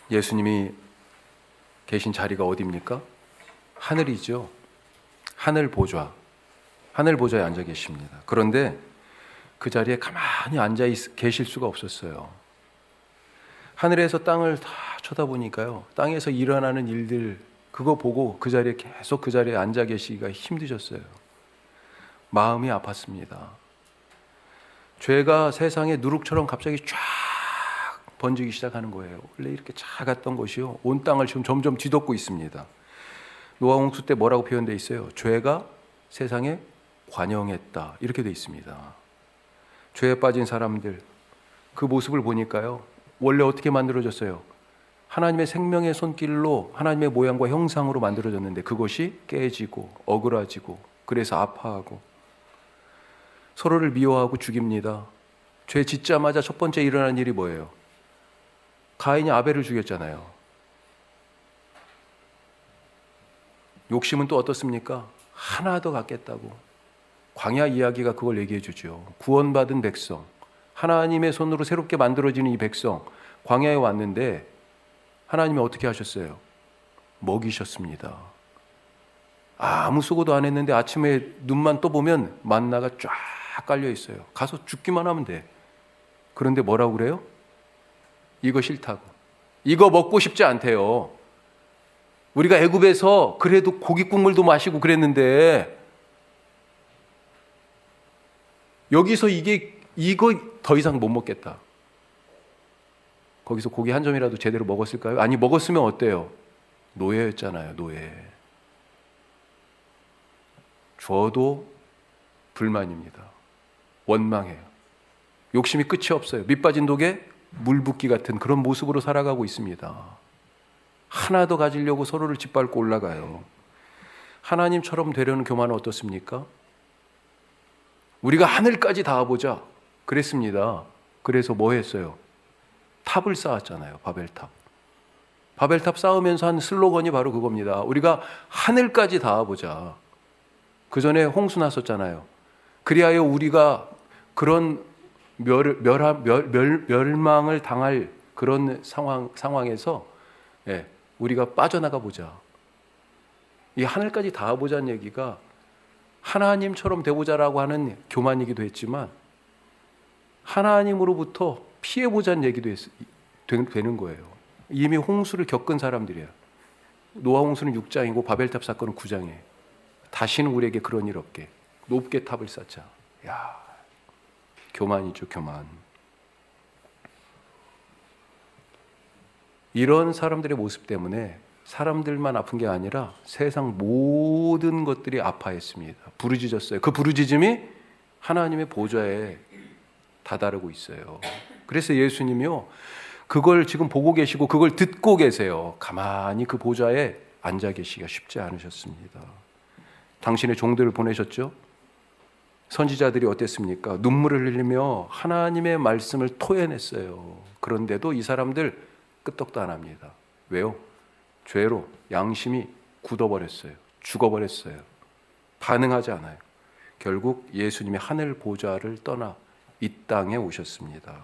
예수님이 계신 자리가 어디입니까? 하늘이죠. 하늘 보좌에 앉아 계십니다. 그런데 그 자리에 가만히 앉아 계실 수가 없었어요. 하늘에서 땅을 다 쳐다보니까요, 땅에서 일어나는 일들 그거 보고 그 자리에 계속 그 자리에 앉아 계시기가 힘드셨어요. 마음이 아팠습니다. 죄가 세상에 누룩처럼 갑자기 쫙 번지기 시작하는 거예요. 원래 이렇게 작았던 것이요, 온 땅을 지금 점점 뒤덮고 있습니다. 노아 홍수 때 뭐라고 표현되어 있어요? 죄가 세상에 관영했다, 이렇게 되어 있습니다. 죄에 빠진 사람들 그 모습을 보니까요, 원래 어떻게 만들어졌어요? 하나님의 생명의 손길로 하나님의 모양과 형상으로 만들어졌는데 그것이 깨지고 어그라지고, 그래서 아파하고 서로를 미워하고 죽입니다. 죄 짓자마자 첫 번째 일어난 일이 뭐예요? 가인이 아벨을 죽였잖아요. 욕심은 또 어떻습니까? 하나 더 갖겠다고. 광야 이야기가 그걸 얘기해 주죠. 구원받은 백성, 하나님의 손으로 새롭게 만들어지는 이 백성, 광야에 왔는데 하나님이 어떻게 하셨어요? 먹이셨습니다. 아무 수고도 안 했는데 아침에 눈만 떠보면 만나가 쫙 깔려 있어요. 가서 죽기만 하면 돼. 그런데 뭐라고 그래요? 이거 싫다고. 이거 먹고 싶지 않대요. 우리가 애굽에서 그래도 고기 국물도 마시고 그랬는데 여기서 이거 더 이상 못 먹겠다. 거기서 고기 한 점이라도 제대로 먹었을까요? 아니, 먹었으면 어때요? 노예였잖아요, 노예. 저도 불만입니다. 원망해요. 욕심이 끝이 없어요. 밑 빠진 독에 물 붓기 같은 그런 모습으로 살아가고 있습니다. 하나 더 가지려고 서로를 짓밟고 올라가요. 하나님처럼 되려는 교만은 어떻습니까? 우리가 하늘까지 닿아보자 그랬습니다. 그래서 뭐 했어요? 탑을 쌓았잖아요. 바벨탑. 바벨탑 쌓으면서 한 슬로건이 바로 그겁니다. 우리가 하늘까지 닿아보자. 그 전에 홍수 났었잖아요. 그리하여 우리가 그런 멸망을 당할 그런 상황에서 우리가 빠져나가 보자. 이 하늘까지 닿아보자는 얘기가 하나님처럼 되보자라고 하는 교만이기도 했지만 하나님으로부터 피해보자는 얘기도 되는 거예요. 이미 홍수를 겪은 사람들이에요. 노아 홍수는 6장이고 바벨탑 사건은 9장이에요. 다시는 우리에게 그런 일 없게 높게 탑을 쌓자. 야, 교만이죠, 교만. 이런 사람들의 모습 때문에 사람들만 아픈 게 아니라 세상 모든 것들이 아파했습니다. 부르짖었어요. 그 부르짖음이 하나님의 보좌에 다다르고 있어요. 그래서 예수님이요, 그걸 지금 보고 계시고 그걸 듣고 계세요. 가만히 그 보좌에 앉아 계시기가 쉽지 않으셨습니다. 당신의 종들을 보내셨죠? 선지자들이 어땠습니까? 눈물을 흘리며 하나님의 말씀을 토해냈어요. 그런데도 이 사람들 끄떡도 안 합니다. 왜요? 죄로 양심이 굳어버렸어요. 죽어버렸어요. 반응하지 않아요. 결국 예수님이 하늘 보좌를 떠나 이 땅에 오셨습니다.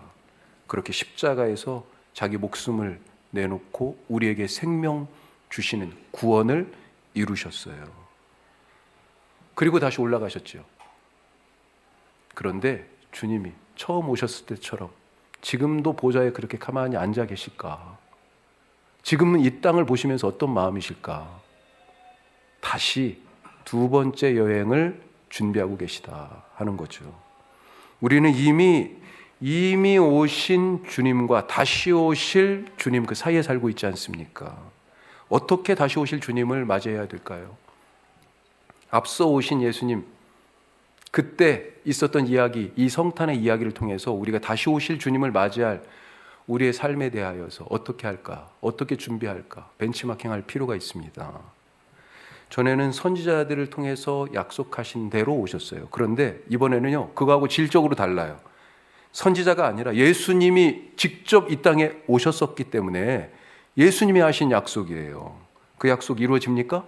그렇게 십자가에서 자기 목숨을 내놓고 우리에게 생명 주시는 구원을 이루셨어요. 그리고 다시 올라가셨죠. 그런데 주님이 처음 오셨을 때처럼 지금도 보좌에 그렇게 가만히 앉아 계실까? 지금은 이 땅을 보시면서 어떤 마음이실까? 다시 두 번째 여행을 준비하고 계시다 하는 거죠. 우리는 이미 오신 주님과 다시 오실 주님 그 사이에 살고 있지 않습니까? 어떻게 다시 오실 주님을 맞이해야 될까요? 앞서 오신 예수님, 그때 있었던 이야기, 이 성탄의 이야기를 통해서 우리가 다시 오실 주님을 맞이할 우리의 삶에 대하여서 어떻게 할까? 어떻게 준비할까? 벤치마킹할 필요가 있습니다. 전에는 선지자들을 통해서 약속하신 대로 오셨어요. 그런데 이번에는요, 그거하고 질적으로 달라요. 선지자가 아니라 예수님이 직접 이 땅에 오셨었기 때문에 예수님이 하신 약속이에요. 그 약속 이루어집니까?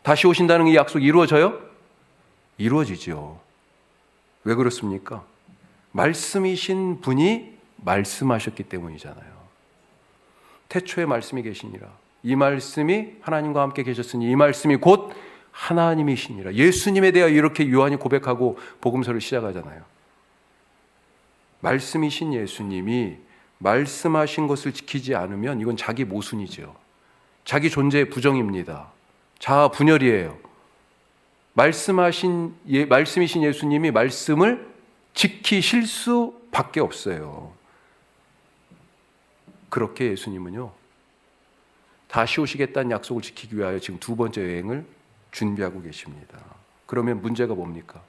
다시 오신다는 이 약속 이루어져요? 이루어지죠. 왜 그렇습니까? 말씀이신 분이 말씀하셨기 때문이잖아요. 태초에 말씀이 계시니라. 이 말씀이 하나님과 함께 계셨으니 이 말씀이 곧 하나님이시니라. 예수님에 대하여 이렇게 요한이 고백하고 복음서를 시작하잖아요. 말씀이신 예수님이 말씀하신 것을 지키지 않으면 이건 자기 모순이죠. 자기 존재의 부정입니다. 자아 분열이에요. 말씀이신 예수님이 말씀을 지키실 수밖에 없어요. 그렇게 예수님은요, 다시 오시겠다는 약속을 지키기 위하여 지금 두 번째 여행을 준비하고 계십니다. 그러면 문제가 뭡니까?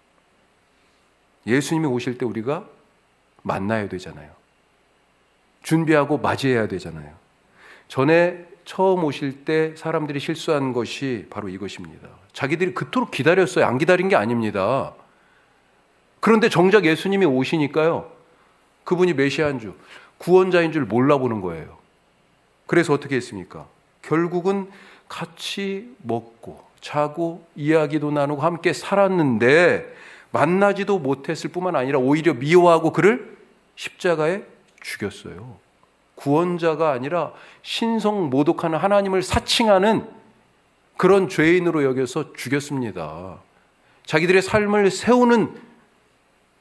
예수님이 오실 때 우리가 만나야 되잖아요. 준비하고 맞이해야 되잖아요. 전에 처음 오실 때 사람들이 실수한 것이 바로 이것입니다. 자기들이 그토록 기다렸어요. 안 기다린 게 아닙니다. 그런데 정작 예수님이 오시니까요, 그분이 메시아인 줄, 구원자인 줄 몰라보는 거예요. 그래서 어떻게 했습니까? 결국은 같이 먹고 자고 이야기도 나누고 함께 살았는데 만나지도 못했을 뿐만 아니라 오히려 미워하고 그를 십자가에 죽였어요. 구원자가 아니라 신성 모독하는 하나님을 사칭하는 그런 죄인으로 여겨서 죽였습니다. 자기들의 삶을 세우는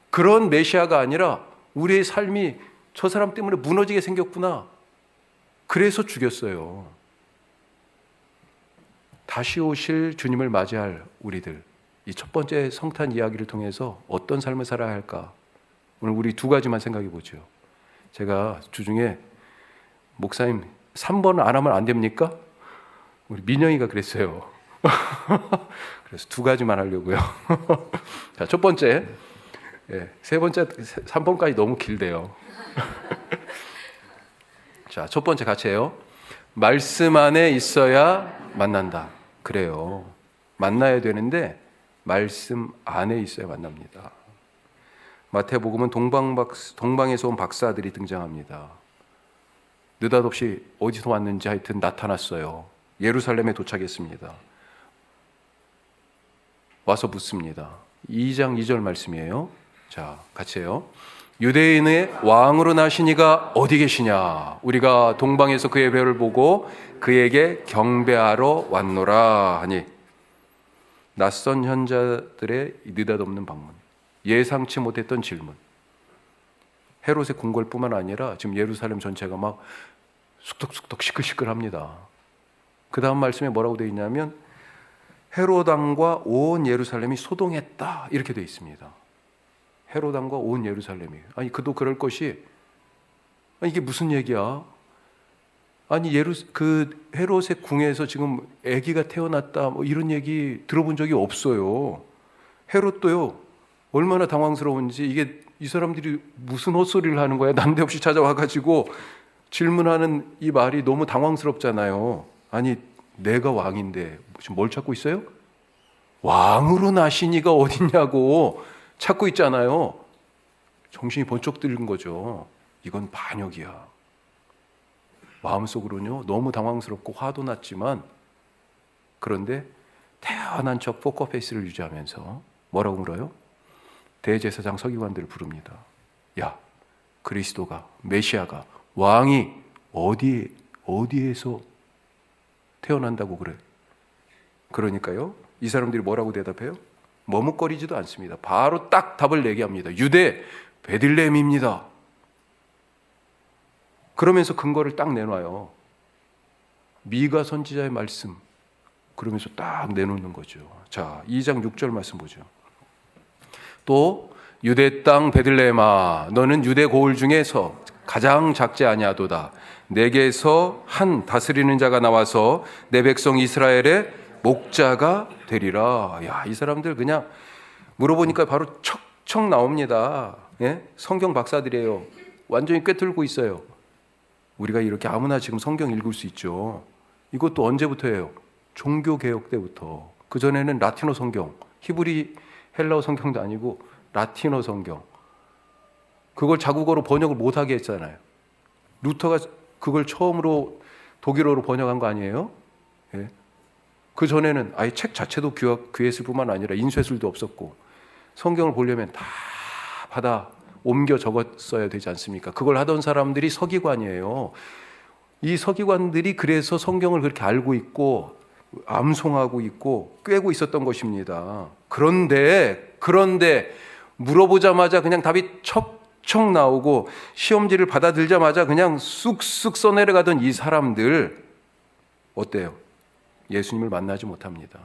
그런 메시아가 아니라 우리의 삶이 저 사람 때문에 무너지게 생겼구나. 그래서 죽였어요. 다시 오실 주님을 맞이할 우리들, 이 첫 번째 성탄 이야기를 통해서 어떤 삶을 살아야 할까? 오늘 우리 두 가지만 생각해 보죠. 제가 주중에 목사님 3번 안 하면 안 됩니까? 우리 민영이가 그랬어요. 그래서 두 가지만 하려고요. 자, 첫 번째, 세 번째, 3번까지 너무 길대요. 자, 첫 번째 같이 해요. 말씀 안에 있어야 만난다. 그래요. 만나야 되는데 말씀 안에 있어야 만납니다. 마태복음은 동방에서 온 박사들이 등장합니다. 느닷없이 어디서 왔는지 하여튼 나타났어요. 예루살렘에 도착했습니다. 와서 묻습니다. 2장 2절 말씀이에요. 자, 같이 해요. 유대인의 왕으로 나신 이가 어디 계시냐? 우리가 동방에서 그의 배를 보고 그에게 경배하러 왔노라 하니, 낯선 현자들의 느닷없는 방문, 예상치 못했던 질문, 헤롯의 궁궐뿐만 아니라 지금 예루살렘 전체가 막 숙덕숙덕 시끌시끌합니다. 그 다음 말씀에 뭐라고 되어 있냐면 헤롯 왕과 온 예루살렘이 소동했다 이렇게 되어 있습니다. 헤롯 왕과 온 예루살렘이, 아니 그도 그럴 것이, 아니 이게 무슨 얘기야? 아니 그 헤롯의 궁에서 지금 아기가 태어났다 뭐 이런 얘기 들어본 적이 없어요. 헤롯도요 얼마나 당황스러운지, 이게 이 사람들이 무슨 헛소리를 하는 거야? 난데없이 찾아와가지고 질문하는 이 말이 너무 당황스럽잖아요. 아니 내가 왕인데 지금 뭘 찾고 있어요? 왕으로 나신 이가 어딨냐고 찾고 있잖아요. 정신이 번쩍 들은 거죠. 이건 반역이야. 마음속으로는요 너무 당황스럽고 화도 났지만, 그런데 태연한 척 포커페이스를 유지하면서 뭐라고 물어요? 대제사장 서기관들을 부릅니다. 야, 그리스도가, 메시아가, 왕이 어디에서 태어난다고 그래? 그러니까요 이 사람들이 뭐라고 대답해요? 머뭇거리지도 않습니다. 바로 딱 답을 내게 합니다. 유대 베들레헴입니다. 그러면서 근거를 딱 내놔요. 미가 선지자의 말씀, 그러면서 딱 내놓는 거죠. 자, 2장 6절 말씀 보죠. 또 유대 땅 베들레헴아, 너는 유대 고을 중에서 가장 작지 아니하도다. 내게서 한 다스리는 자가 나와서 내 백성 이스라엘의 목자가 되리라. 야, 이 사람들 그냥 물어보니까 바로 척척 나옵니다. 예? 성경 박사들이에요. 완전히 꿰뚫고 있어요. 우리가 이렇게 아무나 지금 성경 읽을 수 있죠. 이것도 언제부터예요? 종교개혁 때부터. 그전에는 라틴어 성경, 히브리 헬라어 성경도 아니고 라틴어 성경, 그걸 자국어로 번역을 못하게 했잖아요. 루터가 그걸 처음으로 독일어로 번역한 거 아니에요? 예. 그 전에는 아예 책 자체도 귀했을 뿐만 아니라 인쇄술도 없었고, 성경을 보려면 다 받아 옮겨 적었어야 되지 않습니까? 그걸 하던 사람들이 서기관이에요. 이 서기관들이 그래서 성경을 그렇게 알고 있고 암송하고 있고 꿰고 있었던 것입니다. 그런데 물어보자마자 그냥 답이 척척 나오고 시험지를 받아들자마자 그냥 쑥쑥 써내려가던 이 사람들 어때요? 예수님을 만나지 못합니다.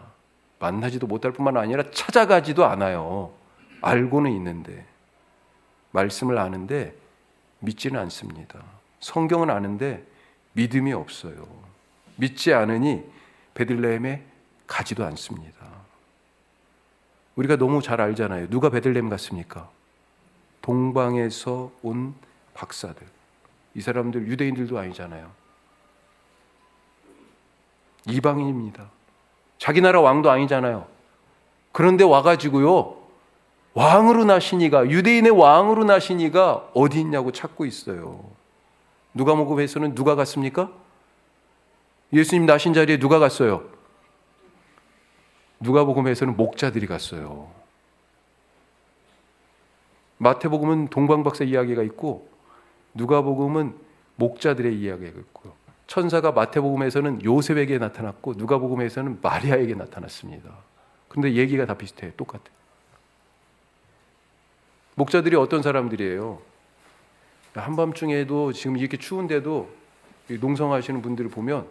만나지도 못할 뿐만 아니라 찾아가지도 않아요. 알고는 있는데, 말씀을 아는데 믿지는 않습니다. 성경은 아는데 믿음이 없어요. 믿지 않으니 베들레헴에 가지도 않습니다. 우리가 너무 잘 알잖아요. 누가 베들레헴 갔습니까? 동방에서 온 박사들. 이 사람들 유대인들도 아니잖아요. 이방인입니다. 자기 나라 왕도 아니잖아요. 그런데 와가지고요, 왕으로 나신 이가, 유대인의 왕으로 나신 이가 어디 있냐고 찾고 있어요. 누가복음에서는 누가 갔습니까? 예수님 나신 자리에 누가 갔어요? 누가복음에서는 목자들이 갔어요. 마태복음은 동방박사 이야기가 있고 누가복음은 목자들의 이야기가 있고요. 천사가 마태복음에서는 요셉에게 나타났고 누가복음에서는 마리아에게 나타났습니다. 그런데 얘기가 다 비슷해요. 똑같아요. 목자들이 어떤 사람들이에요? 한밤중에도 지금 이렇게 추운데도 농성하시는 분들을 보면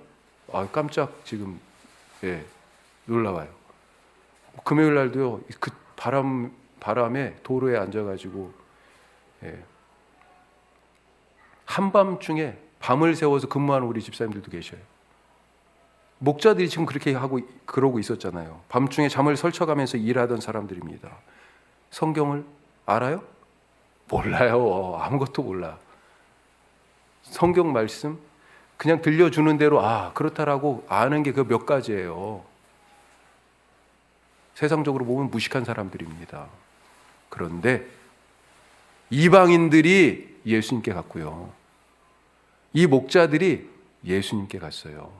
깜짝 지금 놀라워요. 금요일 날도요, 그 바람에 도로에 앉아가지고 한밤중에 밤을 새워서 근무하는 우리 집사님들도 계셔요. 목자들이 지금 그렇게 그러고 있었잖아요. 밤중에 잠을 설쳐가면서 일하던 사람들입니다. 성경을 알아요? 몰라요. 아무것도 몰라. 성경 말씀 그냥 들려주는 대로 그렇다라고 아는 게 그 몇 가지예요. 세상적으로 보면 무식한 사람들입니다. 그런데 이방인들이 예수님께 갔고요. 이 목자들이 예수님께 갔어요.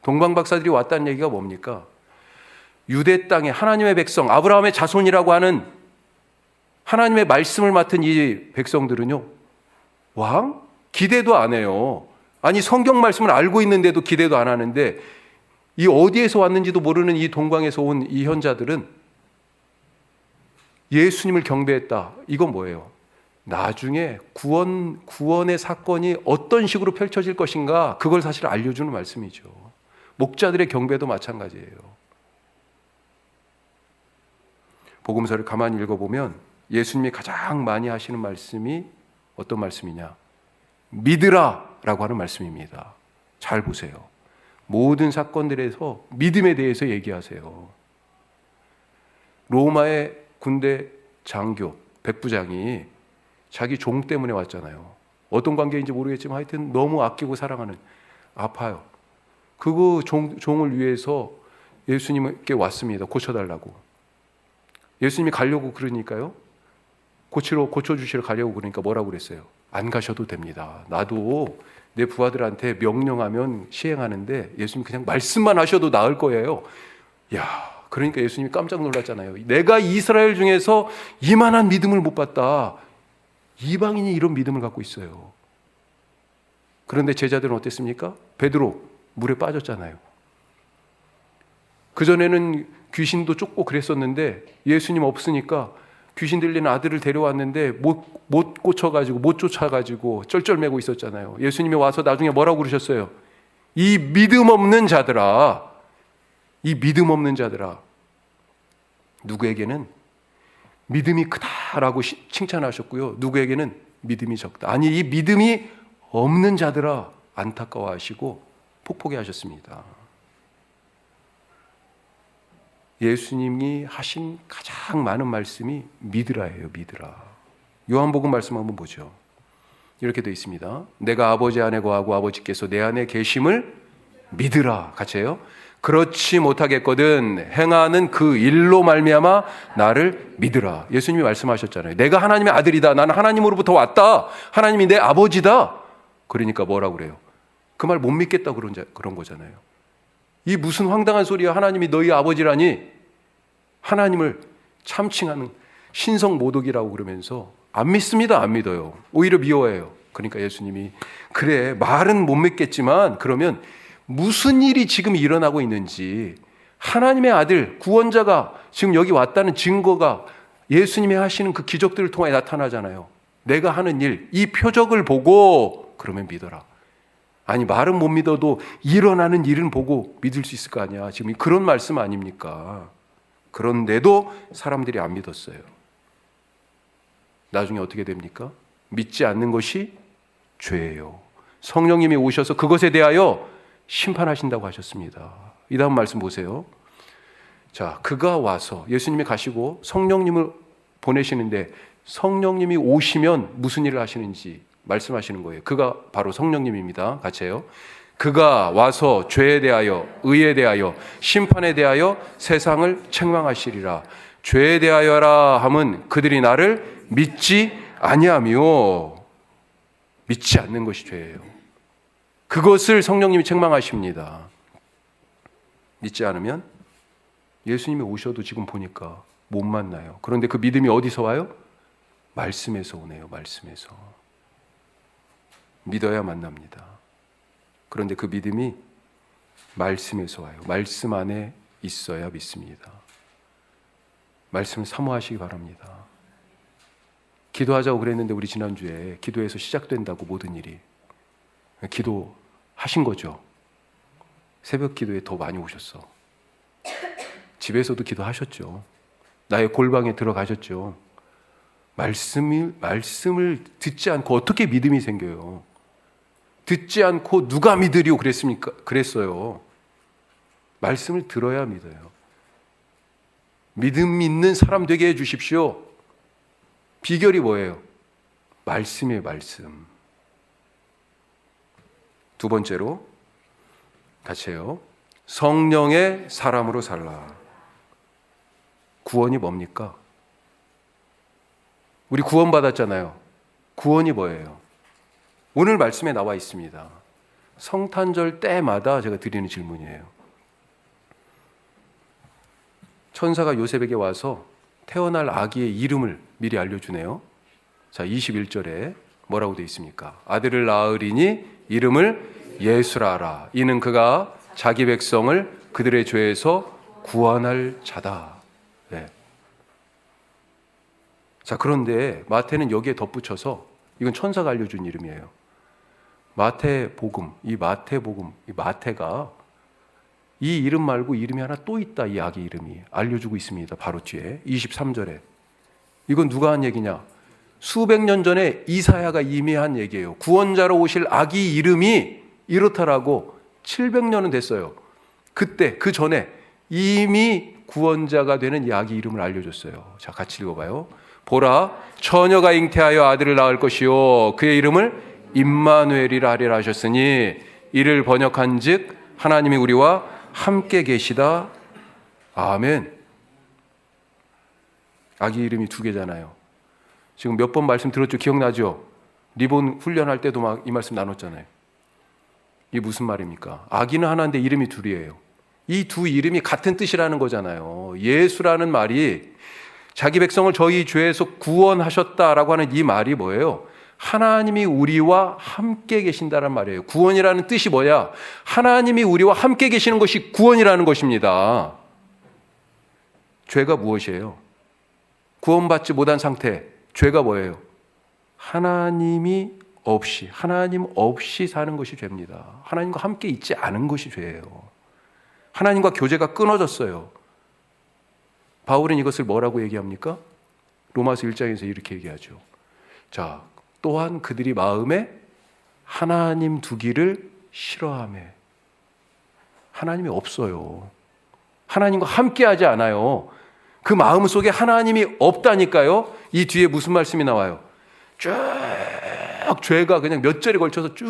동방박사들이 왔다는 얘기가 뭡니까? 유대 땅에 하나님의 백성, 아브라함의 자손이라고 하는 하나님의 말씀을 맡은 이 백성들은요, 왕? 기대도 안 해요. 아니, 성경 말씀을 알고 있는데도 기대도 안 하는데, 이 어디에서 왔는지도 모르는 이 동방에서 온 이 현자들은 예수님을 경배했다. 이건 뭐예요? 나중에 구원의 사건이 어떤 식으로 펼쳐질 것인가, 그걸 사실 알려주는 말씀이죠. 목자들의 경배도 마찬가지예요. 복음서를 가만히 읽어보면 예수님이 가장 많이 하시는 말씀이 어떤 말씀이냐? 믿으라 라고 하는 말씀입니다. 잘 보세요. 모든 사건들에서 믿음에 대해서 얘기하세요. 로마의 군대 장교, 백부장이 자기 종 때문에 왔잖아요. 어떤 관계인지 모르겠지만 하여튼 너무 아끼고 사랑하는, 아파요. 그거 종을 위해서 예수님께 왔습니다. 고쳐달라고. 예수님이 가려고 그러니까요. 고쳐주시러 가려고 그러니까 뭐라고 그랬어요? 안 가셔도 됩니다. 나도 내 부하들한테 명령하면 시행하는데 예수님 그냥 말씀만 하셔도 나을 거예요. 그러니까 예수님이 깜짝 놀랐잖아요. 내가 이스라엘 중에서 이만한 믿음을 못 봤다. 이방인이 이런 믿음을 갖고 있어요. 그런데 제자들은 어땠습니까? 베드로 물에 빠졌잖아요. 그전에는 귀신도 쫓고 그랬었는데 예수님 없으니까 귀신 들리는 아들을 데려왔는데 못 고쳐가지고 못 쫓아가지고 쩔쩔매고 있었잖아요. 예수님이 와서 나중에 뭐라고 그러셨어요? 이 믿음 없는 자들아, 이 믿음 없는 자들아. 누구에게는 믿음이 크다라고 칭찬하셨고요. 누구에게는 믿음이 적다. 아니, 이 믿음이 없는 자들아 안타까워하시고 폭포게 하셨습니다. 예수님이 하신 가장 많은 말씀이 믿으라예요. 믿으라. 요한복음 말씀 한번 보죠. 이렇게 되어 있습니다. 내가 아버지 안에 거하고 아버지께서 내 안에 계심을 믿으라. 같이 해요. 그렇지 못하겠거든 행하는 그 일로 말미암아 나를 믿으라. 예수님이 말씀하셨잖아요. 내가 하나님의 아들이다. 나는 하나님으로부터 왔다. 하나님이 내 아버지다. 그러니까 뭐라고 그래요? 그 말 못 믿겠다 그런 거잖아요. 이 무슨 황당한 소리야. 하나님이 너희 아버지라니. 하나님을 참칭하는 신성 모독이라고 그러면서 안 믿습니다. 안 믿어요. 오히려 미워해요. 그러니까 예수님이 그래 말은 못 믿겠지만 그러면 무슨 일이 지금 일어나고 있는지, 하나님의 아들 구원자가 지금 여기 왔다는 증거가 예수님이 하시는 그 기적들을 통해 나타나잖아요. 내가 하는 일, 이 표적을 보고 그러면 믿어라. 아니 말은 못 믿어도 일어나는 일은 보고 믿을 수 있을 거 아니야. 지금 그런 말씀 아닙니까? 그런데도 사람들이 안 믿었어요. 나중에 어떻게 됩니까? 믿지 않는 것이 죄예요. 성령님이 오셔서 그것에 대하여 심판하신다고 하셨습니다. 이 다음 말씀 보세요. 자, 그가 와서 예수님이 가시고 성령님을 보내시는데 성령님이 오시면 무슨 일을 하시는지 말씀하시는 거예요. 그가 바로 성령님입니다. 같이 해요. 그가 와서 죄에 대하여, 의에 대하여, 심판에 대하여 세상을 책망하시리라. 죄에 대하여라 함은 그들이 나를 믿지 아니하며, 믿지 않는 것이 죄예요. 그것을 성령님이 책망하십니다. 믿지 않으면 예수님이 오셔도 지금 보니까 못 만나요. 그런데 그 믿음이 어디서 와요? 말씀에서 오네요. 말씀에서. 믿어야 만납니다. 그런데 그 믿음이 말씀에서 와요. 말씀 안에 있어야 믿습니다. 말씀을 사모하시기 바랍니다. 기도하자고 그랬는데 우리 지난주에 기도에서 시작된다고 모든 일이. 기도하신 거죠. 새벽 기도에 더 많이 오셨어. 집에서도 기도하셨죠. 나의 골방에 들어가셨죠. 말씀을 듣지 않고 어떻게 믿음이 생겨요? 듣지 않고 누가 믿으리오 그랬습니까? 그랬어요. 말씀을 들어야 믿어요. 믿음 있는 사람 되게 해주십시오. 비결이 뭐예요? 말씀이에요, 말씀. 두 번째로 같이 해요. 성령의 사람으로 살라. 구원이 뭡니까? 우리 구원받았잖아요. 구원이 뭐예요? 오늘 말씀에 나와 있습니다. 성탄절 때마다 제가 드리는 질문이에요. 천사가 요셉에게 와서 태어날 아기의 이름을 미리 알려주네요. 자, 21절에 뭐라고 되어 있습니까? 아들을 낳으리니 이름을 예수라 하라. 이는 그가 자기 백성을 그들의 죄에서 구원할 자다. 네. 자, 그런데 마태는 여기에 덧붙여서 이건 천사가 알려준 이름이에요. 마태복음, 이 마태가 이 이름 말고 이름이 하나 또 있다. 이 아기 이름이 알려주고 있습니다. 바로 뒤에 23절에. 이건 누가 한 얘기냐? 수백 년 전에 이사야가 이미 한 얘기예요. 구원자로 오실 아기 이름이 이렇다라고 700년은 됐어요. 그때 그 전에 이미 구원자가 되는 이 아기 이름을 알려줬어요. 자, 같이 읽어봐요. 보라, 처녀가 잉태하여 아들을 낳을 것이요 그의 이름을 임마누엘이라 하리라 하셨으니 이를 번역한즉 하나님이 우리와 함께 계시다. 아멘. 아기 이름이 두 개잖아요. 지금 몇 번 말씀 들었죠? 기억나죠? 리본 훈련할 때도 막 이 말씀 나눴잖아요. 이게 무슨 말입니까? 아기는 하나인데 이름이 둘이에요. 이 두 이름이 같은 뜻이라는 거잖아요. 예수라는 말이 자기 백성을 저희 죄에서 구원하셨다라고 하는 이 말이 뭐예요? 하나님이 우리와 함께 계신다는 말이에요. 구원이라는 뜻이 뭐야? 하나님이 우리와 함께 계시는 것이 구원이라는 것입니다. 죄가 무엇이에요? 구원받지 못한 상태. 죄가 뭐예요? 하나님 없이 사는 것이 죄입니다. 하나님과 함께 있지 않은 것이 죄예요. 하나님과 교제가 끊어졌어요. 바울은 이것을 뭐라고 얘기합니까? 로마서 1장에서 이렇게 얘기하죠. 자, 또한 그들이 마음에 하나님 두기를 싫어하며. 하나님이 없어요. 하나님과 함께하지 않아요. 그 마음 속에 하나님이 없다니까요. 이 뒤에 무슨 말씀이 나와요? 쭉 죄가 그냥 몇 절에 걸쳐서 쭉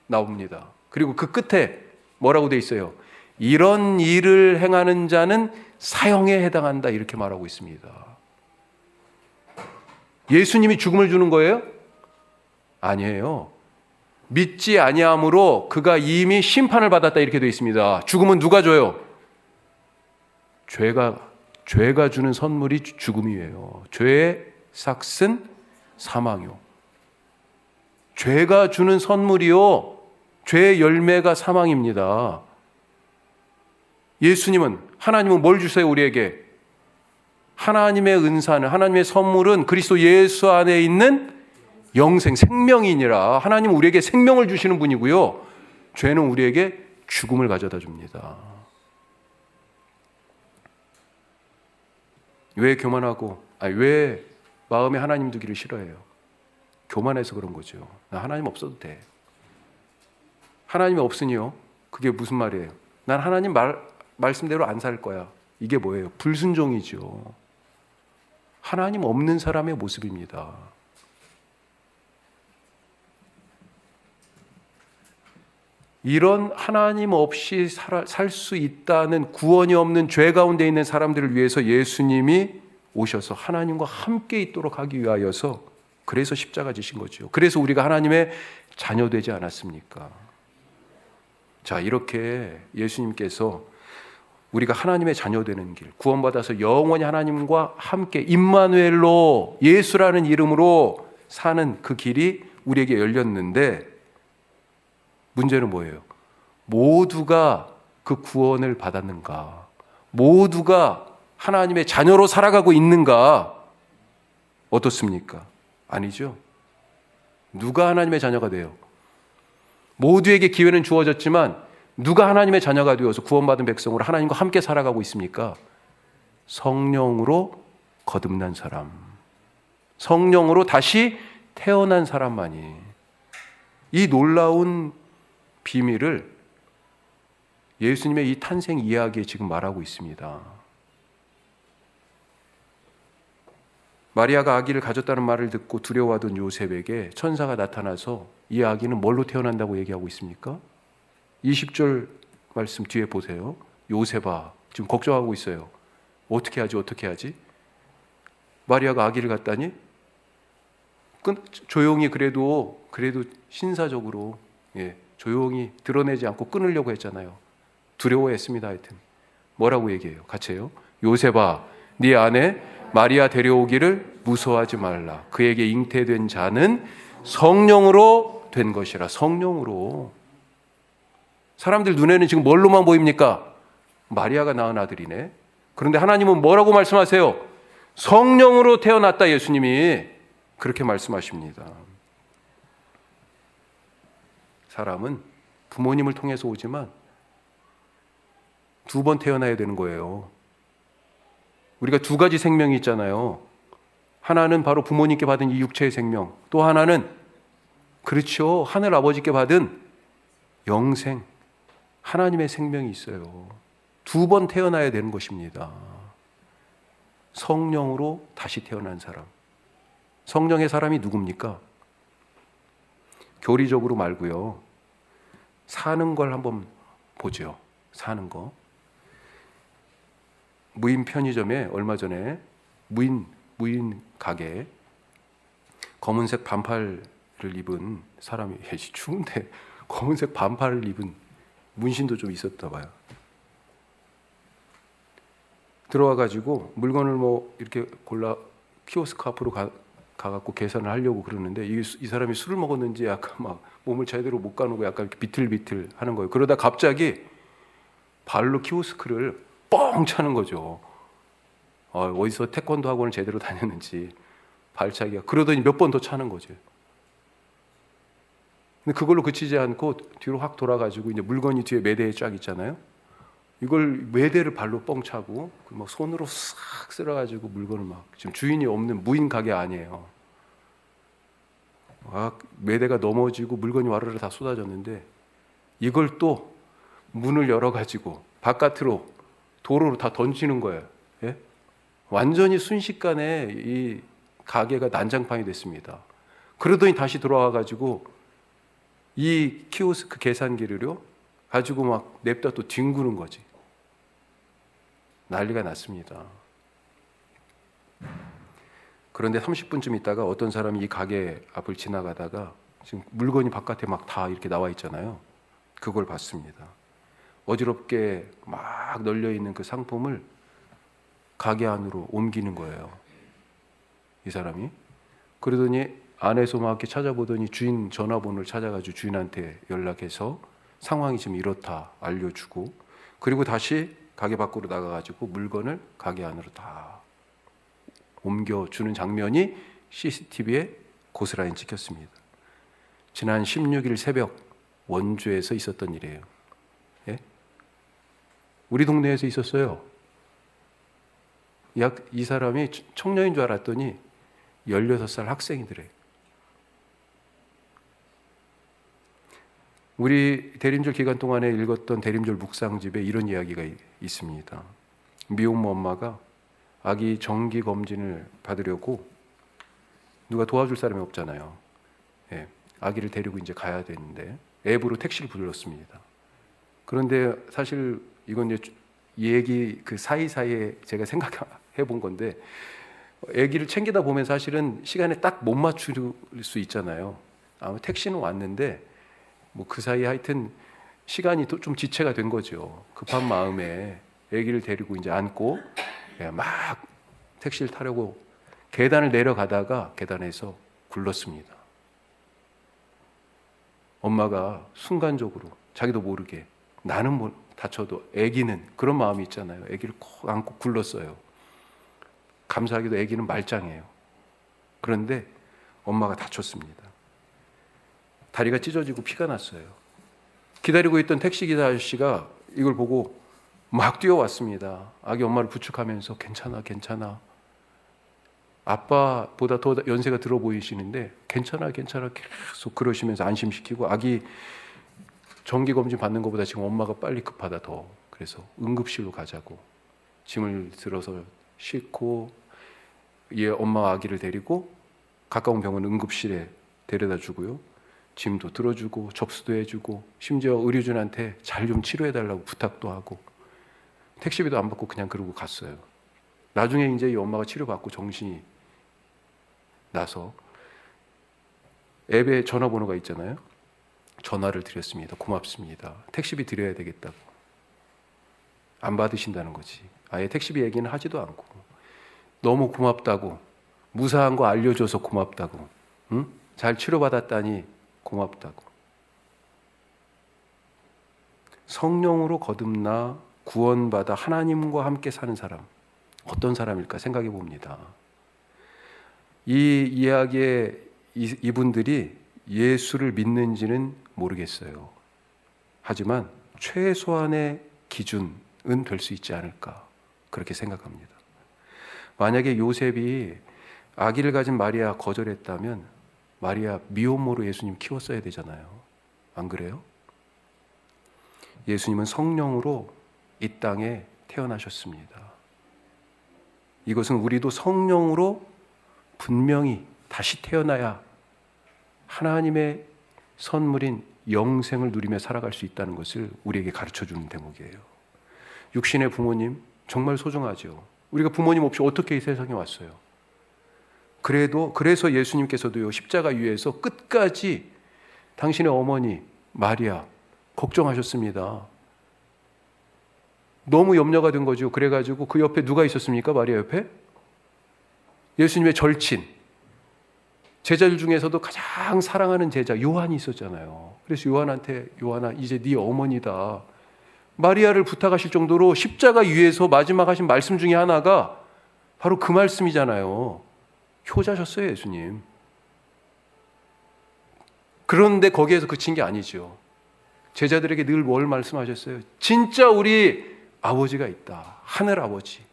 나옵니다. 그리고 그 끝에 뭐라고 돼 있어요? 이런 일을 행하는 자는 사형에 해당한다 이렇게 말하고 있습니다. 예수님이 죽음을 주는 거예요? 아니에요. 믿지 아니함으로 그가 이미 심판을 받았다 이렇게 되어 있습니다. 죽음은 누가 줘요? 죄가 주는 선물이 죽음이에요. 죄의 삭은 사망이요. 죄가 주는 선물이요, 죄의 열매가 사망입니다. 하나님은 뭘 주세요, 우리에게? 하나님의 은사는, 하나님의 선물은 그리스도 예수 안에 있는 영생, 생명이니라. 하나님은 우리에게 생명을 주시는 분이고요, 죄는 우리에게 죽음을 가져다 줍니다. 왜 마음에 하나님 두기를 싫어해요? 교만해서 그런 거죠. 나 하나님 없어도 돼. 하나님이 없으니요, 그게 무슨 말이에요? 난 하나님 말씀대로 안 살 거야. 이게 뭐예요? 불순종이죠. 하나님 없는 사람의 모습입니다. 이런 하나님 없이 살 수 있다는, 구원이 없는 죄 가운데 있는 사람들을 위해서 예수님이 오셔서 하나님과 함께 있도록 하기 위하여서, 그래서 십자가 지신 거죠. 그래서 우리가 하나님의 자녀되지 않았습니까? 자, 이렇게 예수님께서 우리가 하나님의 자녀되는 길, 구원받아서 영원히 하나님과 함께 임마누엘로, 예수라는 이름으로 사는 그 길이 우리에게 열렸는데, 문제는 뭐예요? 모두가 그 구원을 받았는가? 모두가 하나님의 자녀로 살아가고 있는가? 어떻습니까? 아니죠. 누가 하나님의 자녀가 돼요? 모두에게 기회는 주어졌지만 누가 하나님의 자녀가 되어서 구원받은 백성으로 하나님과 함께 살아가고 있습니까? 성령으로 거듭난 사람, 성령으로 다시 태어난 사람만이. 이 놀라운 비밀을 예수님의 이 탄생 이야기에 지금 말하고 있습니다. 마리아가 아기를 가졌다는 말을 듣고 두려워하던 요셉에게 천사가 나타나서 이 아기는 뭘로 태어난다고 얘기하고 있습니까? 20절 말씀 뒤에 보세요. 요셉아, 지금 걱정하고 있어요. 어떻게 하지? 마리아가 아기를 갖다니 조용히 그래도 신사적으로, 조용히 드러내지 않고 끊으려고 했잖아요. 두려워했습니다. 하여튼 뭐라고 얘기해요? 같이 해요. 요셉아, 네 아내 마리아 데려오기를 무서워하지 말라. 그에게 잉태된 자는 성령으로 된 것이라. 성령으로. 사람들 눈에는 지금 뭘로만 보입니까? 마리아가 낳은 아들이네. 그런데 하나님은 뭐라고 말씀하세요? 성령으로 태어났다. 예수님이 그렇게 말씀하십니다. 사람은 부모님을 통해서 오지만 두 번 태어나야 되는 거예요. 우리가 두 가지 생명이 있잖아요. 하나는 바로 부모님께 받은 이 육체의 생명, 또 하나는, 그렇죠, 하늘 아버지께 받은 영생, 하나님의 생명이 있어요. 두 번 태어나야 되는 것입니다. 성령으로 다시 태어난 사람. 성령의 사람이 누굽니까? 교리적으로 말고요, 사는 걸 한번 보죠. 사는 거. 무인 편의점에 얼마 전에 무인 가게에 검은색 반팔을 입은 사람이, 추운데 검은색 반팔을 입은, 문신도 좀 있었다 봐요. 들어와가지고 물건을 이렇게 골라 키오스크 앞으로 가갖고 계산을 하려고 그러는데, 이 사람이 술을 먹었는지 약간 막 몸을 제대로 못 가누고 약간 이렇게 비틀비틀 하는 거예요. 그러다 갑자기 발로 키오스크를 뻥 차는 거죠. 어디서 태권도 학원을 제대로 다녔는지 발차기가. 그러더니 몇 번 더 차는 거죠. 근데 그걸로 그치지 않고 뒤로 확 돌아가지고, 이제 물건이 뒤에 매대에 쫙 있잖아요. 이걸 매대를 발로 뻥 차고 막 손으로 싹 쓸어가지고 물건을 막, 지금 주인이 없는 무인 가게 아니에요. 매대가 넘어지고 물건이 와르르 다 쏟아졌는데, 이걸 또 문을 열어가지고 바깥으로 도로로 다 던지는 거예요. 예? 완전히 순식간에 이 가게가 난장판이 됐습니다. 그러더니 다시 돌아와가지고 이 키오스크 계산기를요 가지고 막 냅다 또 뒹구는 거지. 난리가 났습니다. 그런데 30분쯤 있다가 어떤 사람이 이 가게 앞을 지나가다가, 지금 물건이 바깥에 막 다 이렇게 나와 있잖아요. 그걸 봤습니다. 어지럽게 막 널려 있는 그 상품을 가게 안으로 옮기는 거예요, 이 사람이. 그러더니 안에서 막 이렇게 찾아보더니 주인 전화번호를 찾아가지고 주인한테 연락해서 상황이 지금 이렇다 알려주고, 그리고 다시 가게 밖으로 나가가지고 물건을 가게 안으로 다 옮겨주는 장면이 CCTV에 고스란히 찍혔습니다. 지난 16일 새벽 원주에서 있었던 일이에요. 예? 우리 동네에서 있었어요. 이 사람이 청년인 줄 알았더니 16살 학생이더래요. 우리 대림절 기간 동안에 읽었던 대림절 묵상집에 이런 이야기가 있습니다. 미혼모 엄마가 아기 정기 검진을 받으려고, 누가 도와줄 사람이 없잖아요. 예, 아기를 데리고 이제 가야 되는데 앱으로 택시를 불렀습니다. 그런데 사실 이건 이제 얘기 그 사이사이에 제가 생각해 본 건데, 아기를 챙기다 보면 사실은 시간에 딱 못 맞출 수 있잖아요. 아마 택시는 왔는데 뭐 그 사이에 하여튼 시간이 좀 지체가 된 거죠. 급한 마음에 아기를 데리고 이제 안고 막 택시를 타려고 계단을 내려가다가 계단에서 굴렀습니다. 엄마가 순간적으로 자기도 모르게, 나는 뭐 다쳐도 아기는 그런 마음이 있잖아요. 아기를 꼭 안고 굴렀어요. 감사하게도 아기는 말짱해요. 그런데 엄마가 다쳤습니다. 다리가 찢어지고 피가 났어요. 기다리고 있던 택시기사 아저씨가 이걸 보고 막 뛰어왔습니다. 아기 엄마를 부축하면서 괜찮아 괜찮아, 아빠보다 더 연세가 들어 보이시는데 괜찮아 괜찮아 계속 그러시면서 안심시키고, 아기 정기검진 받는 것보다 지금 엄마가 빨리 급하다 더, 그래서 응급실로 가자고 짐을 들어서 싣고 엄마와 아기를 데리고 가까운 병원 응급실에 데려다 주고요, 짐도 들어주고 접수도 해주고 심지어 의료진한테 잘 좀 치료해달라고 부탁도 하고, 택시비도 안 받고 그냥 그러고 갔어요. 나중에 이제 이 엄마가 치료받고 정신이 나서 앱에 전화번호가 있잖아요. 전화를 드렸습니다. 고맙습니다. 택시비 드려야 되겠다고. 안 받으신다는 거지. 아예 택시비 얘기는 하지도 않고, 너무 고맙다고, 무사한 거 알려줘서 고맙다고, 응? 잘 치료받았다니 고맙다고. 성령으로 거듭나 구원받아 하나님과 함께 사는 사람, 어떤 사람일까 생각해 봅니다. 이 이야기에 이분들이 예수를 믿는지는 모르겠어요. 하지만 최소한의 기준은 될 수 있지 않을까, 그렇게 생각합니다. 만약에 요셉이 아기를 가진 마리아 거절했다면 마리아 미혼모로 예수님 키웠어야 되잖아요. 안 그래요? 예수님은 성령으로 이 땅에 태어나셨습니다. 이것은 우리도 성령으로 분명히 다시 태어나야 하나님의 선물인 영생을 누리며 살아갈 수 있다는 것을 우리에게 가르쳐주는 대목이에요. 육신의 부모님 정말 소중하죠. 우리가 부모님 없이 어떻게 이 세상에 왔어요? 그래서 예수님께서도요, 십자가 위에서 끝까지 당신의 어머니 마리아 걱정하셨습니다. 너무 염려가 된 거죠. 그래가지고 그 옆에 누가 있었습니까? 마리아 옆에? 예수님의 절친, 제자들 중에서도 가장 사랑하는 제자 요한이 있었잖아요. 그래서 요한한테, 요한아 이제 네 어머니다, 마리아를 부탁하실 정도로 십자가 위에서 마지막 하신 말씀 중에 하나가 바로 그 말씀이잖아요. 효자셨어요, 예수님. 그런데 거기에서 그친 게 아니죠. 제자들에게 늘 뭘 말씀하셨어요? 진짜 우리 아버지가 있다. 하늘 아버지.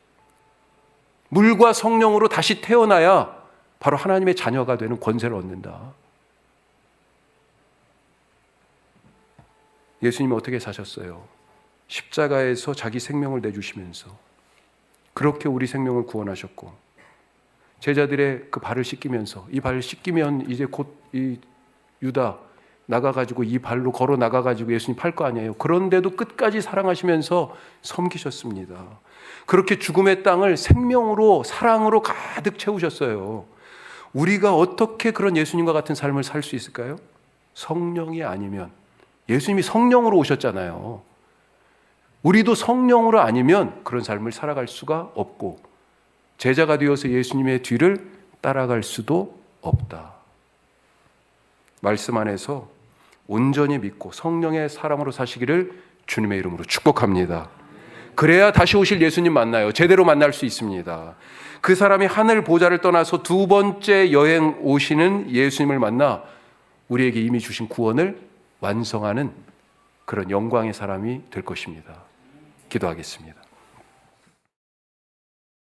물과 성령으로 다시 태어나야 바로 하나님의 자녀가 되는 권세를 얻는다. 예수님이 어떻게 사셨어요? 십자가에서 자기 생명을 내주시면서 그렇게 우리 생명을 구원하셨고, 제자들의 그 발을 씻기면서, 이 발을 씻기면 이제 곧 이 유다 나가가지고 이 발로 걸어 나가가지고 예수님 팔 거 아니에요. 그런데도 끝까지 사랑하시면서 섬기셨습니다. 그렇게 죽음의 땅을 생명으로, 사랑으로 가득 채우셨어요. 우리가 어떻게 그런 예수님과 같은 삶을 살 수 있을까요? 성령이 아니면, 예수님이 성령으로 오셨잖아요. 우리도 성령으로 아니면 그런 삶을 살아갈 수가 없고, 제자가 되어서 예수님의 뒤를 따라갈 수도 없다. 말씀 안에서 온전히 믿고 성령의 사람으로 사시기를 주님의 이름으로 축복합니다. 그래야 다시 오실 예수님 만나요. 제대로 만날 수 있습니다. 그 사람이 하늘 보좌를 떠나서 두 번째 여행 오시는 예수님을 만나 우리에게 이미 주신 구원을 완성하는 그런 영광의 사람이 될 것입니다. 기도하겠습니다.